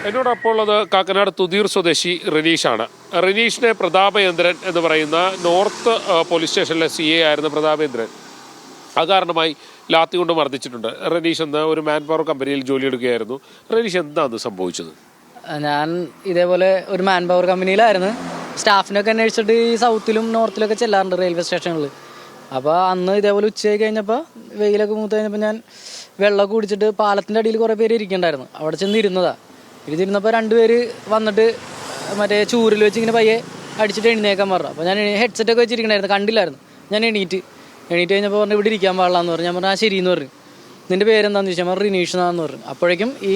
എന്നോടൊപ്പം ഉള്ളത് കാക്കനാട് തുതീർ സ്വദേശി റിനീഷാണ്. റിനീഷിനെ പ്രതാപേന്ദ്രൻ എന്ന് പറയുന്ന നോർത്ത് പോലീസ് സ്റ്റേഷനിലെ CA ആയിരുന്ന പ്രതാപേന്ദ്രൻ അകാരണമായി ലാത്തി കൊണ്ട് മർദ്ദിച്ചിട്ടുണ്ട്. റനീഷ് എന്ന ഒരു മാൻ പവർ കമ്പനിയിൽ ജോലിയെടുക്കുകയായിരുന്നു. റനീഷ് എന്താണ് സംഭവിച്ചത്? ഞാൻ ഇതേപോലെ ഒരു മാൻ പവർ കമ്പനിയിലായിരുന്നു. സ്റ്റാഫിനൊക്കെ അന്വേഷിച്ചിട്ട് ഈ സൗത്തിലും നോർത്തിലൊക്കെ ചെല്ലാറുണ്ട് റെയിൽവേ സ്റ്റേഷനുകളിൽ. അപ്പോൾ അന്ന് ഇതേപോലെ ഉച്ചയായി കഴിഞ്ഞപ്പോൾ വെയിലൊക്കെ മൂത്ത് കഴിഞ്ഞപ്പോൾ ഞാൻ വെള്ളമൊക്കെ കുടിച്ചിട്ട് പാലത്തിൻ്റെ അടിയിൽ കുറേ പേര് ഇരിക്കണ്ടായിരുന്നു. അവിടെ ചെന്ന് ഇരുന്നതാണ്. ഇരുന്നിരുന്നപ്പോൾ 2 പേര് വന്നിട്ട് മറ്റേ ചൂരിൽ വെച്ച് ഇങ്ങനെ പയ്യെ അടിച്ചിട്ട് എഴുന്നേക്കാൻ പറഞ്ഞു. അപ്പോൾ ഞാൻ ഹെഡ്സെറ്റൊക്കെ വെച്ചിരിക്കണായിരുന്നു, കണ്ടില്ലായിരുന്നു. ഞാൻ എണീറ്റ് കഴിഞ്ഞപ്പോൾ പറഞ്ഞു ഇവിടെ ഇരിക്കാൻ പാടില്ലാന്ന് പറഞ്ഞു. ഞാൻ പറഞ്ഞു ആ ശരിയെന്ന് പറഞ്ഞു. നിൻ്റെ പേരെന്താണെന്ന് ചോദിച്ചാൽ പറഞ്ഞു റിനീഷ് എന്നാന്ന് പറഞ്ഞു. അപ്പോഴേക്കും ഈ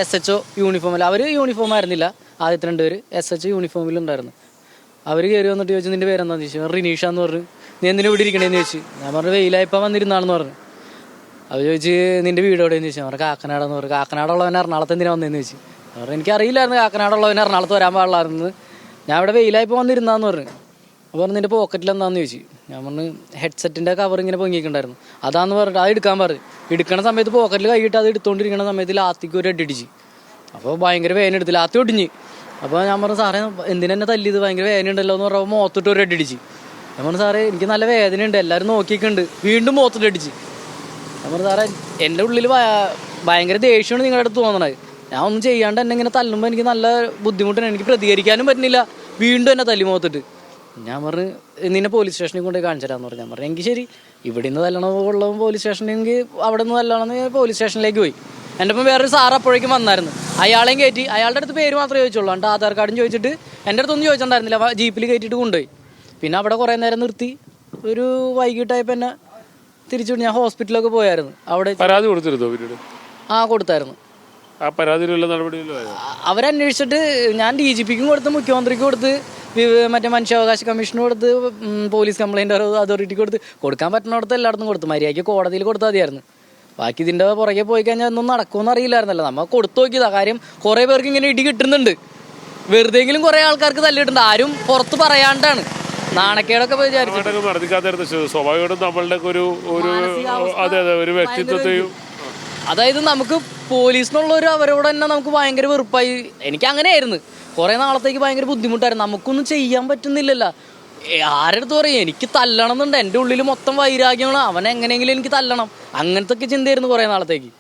SHO യൂണിഫോമിൽ, അവർ യൂണിഫോം ആയിരുന്നില്ല, ആദ്യത്തെ 2 പേര് SHO യൂണിഫോമിലുണ്ടായിരുന്നു. അവർ കയറി വന്നിട്ട് ചോദിച്ചു നിൻ്റെ പേരെന്താന്ന് ചോദിച്ചു. റിനീഷാന്ന് പറഞ്ഞു. നീ എന്തിനാ ഇവിടെ ഇരിക്കണേന്ന് ചോദിച്ചു. ഞാൻ പറഞ്ഞു വെയിലായപ്പോൾ വന്നിരുന്നാണെന്ന് പറഞ്ഞു. അത് ചോദിച്ച് നിൻ്റെ വീട് എവിടെയെന്ന് ചോദിച്ചു. പറഞ്ഞു കാക്കനാടെന്ന് പറഞ്ഞു. കാക്കനാടുള്ളവൻ എറണാകുളത്ത് എന്തിനാ വന്നതെന്ന് ചോദിച്ചു. പറഞ്ഞു എനിക്കറിയില്ലായിരുന്നു കാക്കനാടുള്ളവൻ എറണാകുളത്ത് വരാൻ പാടില്ലായിരുന്നു, ഞാൻ ഇവിടെ വെയിലായപ്പോൾ വന്നിരുന്നാന്ന് പറഞ്ഞു. അപ്പോൾ പറഞ്ഞു നിൻ്റെ പോക്കറ്റിൽ എന്താണെന്ന് ചോദിച്ചു. ഞാൻ പറഞ്ഞു ഹെഡ്സെറ്റിൻ്റെ കവർ ഇങ്ങനെ പൊങ്ങിയിട്ടുണ്ടായിരുന്നു, അതാന്ന് പറഞ്ഞിട്ട് അത് എടുക്കാൻ പറഞ്ഞു. എടുക്കണ സമയത്ത് പോക്കറ്റിൽ കൈയിട്ട് അത് എടുത്തുകൊണ്ടിരിക്കുന്ന സമയത്ത് ലാത്തിക്ക് ഒരു അടിച്ച്. അപ്പോൾ ഭയങ്കര വേദന എടുത്ത് ലാത്തി ഒടിഞ്ഞ്. അപ്പോൾ ഞാൻ പറഞ്ഞു സാറേ എന്തിനെന്നെ തല്ലിയത്, ഭയങ്കര വേദന ഉണ്ടല്ലോ എന്ന് പറഞ്ഞപ്പോൾ മുഖത്തിട്ട് ഒരു അടിച്ച്. ഞാൻ പറഞ്ഞു സാറേ എനിക്ക് നല്ല വേദനയുണ്ട്, എല്ലാവരും നോക്കിയിട്ടുണ്ട്. വീണ്ടും മുഖത്തിട്ട് അടിച്ച്. ഞാൻ പറഞ്ഞു സാറേ എൻ്റെ ഉള്ളിൽ ഭയങ്കര ദേഷ്യമാണ് നിങ്ങളുടെ അടുത്ത് തോന്നണത്. ഞാൻ ഒന്നും ചെയ്യാണ്ട് എന്നെ ഇങ്ങനെ തല്ലുമ്പോൾ എനിക്ക് നല്ല ബുദ്ധിമുട്ടാണ്, എനിക്ക് പ്രതികരിക്കാനും പറ്റുന്നില്ല. വീണ്ടും എന്നെ തല്ലി മുഖത്തിട്ട്. ഞാൻ പറഞ്ഞു നിന്നെ പോലീസ് സ്റ്റേഷനിൽ കൊണ്ടുപോയി കാണിച്ചിട്ടാന്ന് പറഞ്ഞു. ഞാൻ പറഞ്ഞു എങ്കിൽ ശരി, ഇവിടെ നിന്ന് തല്ലണമുള്ള പോലീസ് സ്റ്റേഷനെങ്കിൽ അവിടെ നിന്ന് തല്ലണമെന്ന് പോലീസ് സ്റ്റേഷനിലേക്ക് പോയി. എൻ്റെ ഒപ്പം വേറൊരു സാർ അപ്പോഴേക്കും വന്നായിരുന്നു. അയാളെയും കയറ്റി, അയാളുടെ അടുത്ത് പേര് മാത്രമേ ചോദിച്ചുള്ളൂ, എന്നിട്ട് ആധാർ കാർഡും ചോദിച്ചിട്ട് എൻ്റെ അടുത്തൊന്നും ചോദിച്ചിട്ടുണ്ടായിരുന്നില്ല. ജീപ്പിൽ കയറ്റിയിട്ട് കൊണ്ടുപോയി. പിന്നെ അവിടെ കുറേ നേരം നിർത്തി. ഒരു വൈകിട്ടായപ്പോൾ എന്നെ തിരിച്ചു ഞാൻ ഹോസ്പിറ്റലൊക്കെ പോയായിരുന്നു. അവിടെ പരാതി കൊടുത്തിരുന്നോ പിന്നീട്? കൊടുത്തായിരുന്നു. ആ പരാതിയിലുള്ള നടപടിയിലോ അവരന്വേഷിച്ചിട്ട് ഞാൻ DGPക്കും കൊടുത്ത്, മുഖ്യമന്ത്രിക്ക് കൊടുത്ത്, മറ്റേ മനുഷ്യാവകാശ കമ്മീഷന് കൊടുത്ത്, പോലീസ് കംപ്ലൈൻറ്റ് അതോറിറ്റിക്ക് കൊടുക്കാൻ പറ്റുന്നിടത്ത് എല്ലായിടത്തും കൊടുത്തു. മര്യാദയ്ക്ക് കോടതിയിൽ കൊടുത്താൽ മതിയായിരുന്നു. ബാക്കി ഇതിൻ്റെ പുറകെ പോയി കഴിഞ്ഞാൽ ഒന്നും നടക്കുമെന്ന് അറിയില്ലായിരുന്നല്ലോ. നമ്മൾ കൊടുത്തു നോക്കിയതാ. കാര്യം കുറേ പേർക്ക് ഇങ്ങനെ ഇടി കിട്ടുന്നുണ്ട്, വെറുതെങ്കിലും കുറേ ആൾക്കാർക്ക് തല്ലിയിട്ടുണ്ട്. ആരും പുറത്ത് പറയാണ്ടാണ്, നാണക്കേടൊക്കെ വിചാരിച്ചു. സ്വാഭാവികമായിട്ടും നമ്മളുടെ ഒരു വ്യക്തിത്വത്തെയും, അതായത് നമുക്ക് പോലീസിനുള്ളൊരു അവരോട് തന്നെ നമുക്ക് ഭയങ്കര വെറുപ്പായി. എനിക്ക് അങ്ങനെയായിരുന്നു. കുറേ നാളത്തേക്ക് ഭയങ്കര ബുദ്ധിമുട്ടായിരുന്നു. നമുക്കൊന്നും ചെയ്യാൻ പറ്റുന്നില്ലല്ലോ. ആരെടുത്ത് പറയും എനിക്ക് തല്ലണം എന്നുണ്ട്. എൻ്റെ ഉള്ളിൽ മൊത്തം വൈരാഗ്യമാണ്, അവനെ എങ്ങനെയെങ്കിലും എനിക്ക് തല്ലണം, അങ്ങനത്തെ ഒക്കെ ചിന്തയായിരുന്നു കുറേ നാളത്തേക്ക്.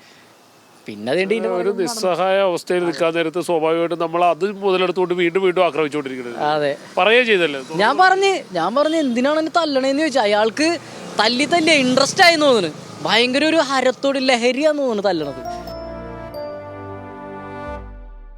പിന്നെ അതിൻ്റെ ഒരു നിസ്സഹായ അവസ്ഥയിൽ നിൽക്കാൻ നേരത്ത് സ്വാഭാവികമായിട്ടും നമ്മൾ അത് മുതലെടുത്തുകൊണ്ട് വീണ്ടും ആക്രമിച്ചുകൊണ്ടിരിക്കുന്നത്. അതെ, പറയുകയും ചെയ്തല്ലോ. ഞാൻ പറഞ്ഞു എന്തിനാണ് എന്നെ തല്ലണേന്ന് ചോദിച്ചാൽ അയാൾക്ക് തല്ലി ഇൻട്രസ്റ്റ് ആയി തോന്നുന്നു. ഭയങ്കര ഒരു ഹരത്തോട് ലഹരിയാന്ന് തോന്നുന്നു തല്ലണത്.